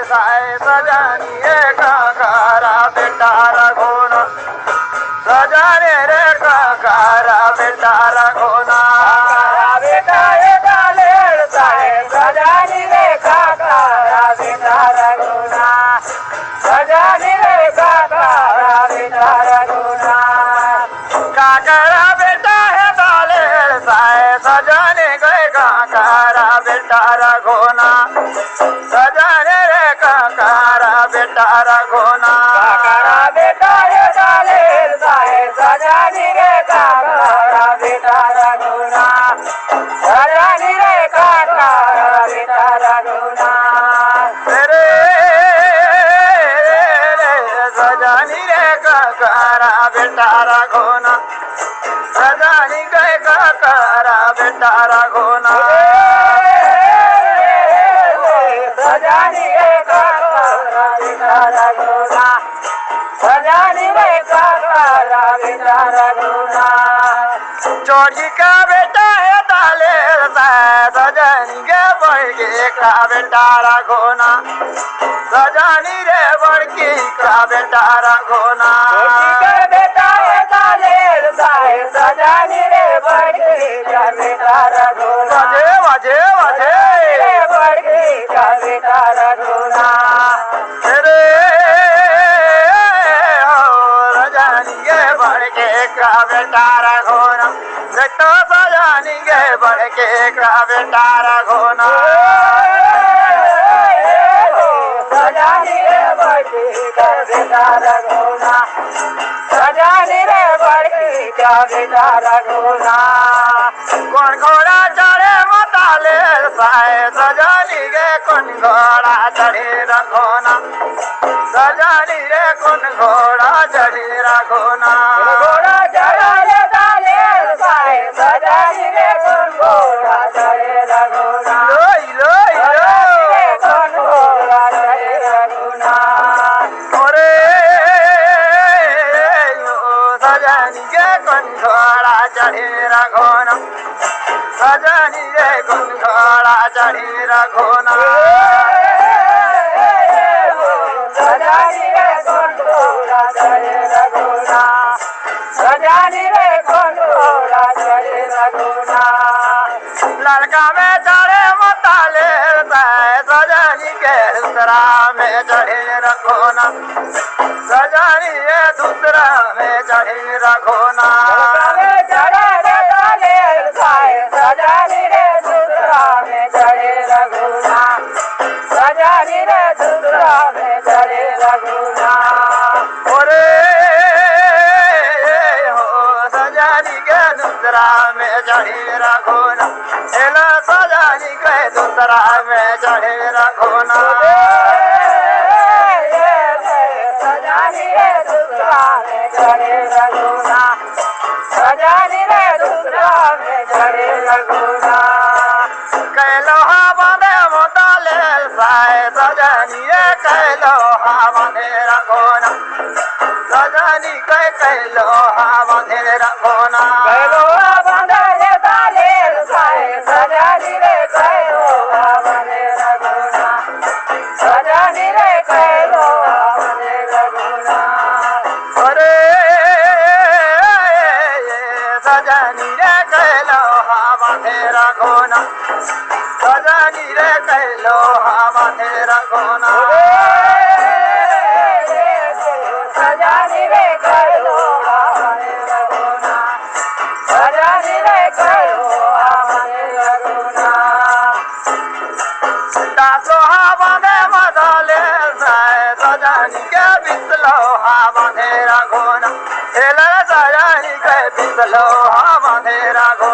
साए सजनी काकारा बेटा रघोना सजने रे काकारा बेटा रघोना बेटा डाले साए सजनी रे काकारा बेटा रघोना सजनी रे काकारा बेटा रघोना काकारा बेटा है डाले साए सजने गए काकारा बेटा रघोना सजने रे काकारा बेटा रघोना काकारा बेटा डाले साए सजनी रे काकारा बेटा रघोना सजनी रे काकारा बेटा रघोना रे सजनी रे काकारा बेटा रघोना सजनी गए काकारा बेटा रघोना सजनी रे काकारा बेटा रघोना सजनी रे काकारा बेटा रघोना चोरी का बेटा है डाले सजनी के बड़के का बेटा रघोना सजनी रे बड़की का बेटा रघोना बेटा डाले साए सजनी रे बड़के का बेटा रघोना वजे वजे रे बड़के का बेटा रघोना रे सजनी के बड़के का बेटा रघोना देखो सजनी के बड़के का बेटा रघोना सजनी रे बड़के का बेटा रघोना सजनी रे बड़के का बेटा रघोना कौन घोड़ा चढ़े मताले साए सजनी गे कौन घोड़ा चढ़े रघोना सजनी रे कौन घोड़ा चढ़े रघोना घोड़ा चढ़ा रे डाले साए सजनी रे कौन घोड़ा चढ़े रघोना लोई लोई सजनी रे लो कौन घोड़ा चढ़े रघोना ओरे सजनी गे कौन घोड़ा चढ़े रघोना सजनी रे कौन घोड़ा चढ़े रघोना सजनी रे कौन घोड़ा चढ़े रघोना सजनी रे कौन घोड़ा चढ़े रघोना लड़का में चढ़े मताले सजनी के दूसरा में चढ़े रघोना सजनी ये दूसरा में चढ़े रघोना चढ़े रे डाले साए सजनी रे दूसरा में चढ़े रघोना सजनी रे दूसरा में चढ़े रघोना ओरे हो सजनी के दूसरा में चढ़े रघोना एला सजनी के दूसरा में चढ़े रघोना सजनी रे दूसरा में चढ़े रघोना सजनी रे दूसरा में चढ़े रघोना कैलोहा बांधे मोताले साए सजनी कैलोहा बांधे रघोना सजनी कैलोहा बांधे रघोना कैलोहा बांधे रे डाले साए सजनी रे कैलोहा बांधे रघोना सजनी रे कैलोहा बांधे रघोना अरे सजनी रे कैलोहा बांधे रघोना सजनी रे कैलोहा बांधे रघोना सजनी रे कैलोहा बांधे रघोना सजनी रे कैलोहा बांधे रघोना दासोहा बांधे मदाले साए सजनी के बिसलोहा बांधे रघोना हेला सजनी के बिसलोहा बांधे रघोना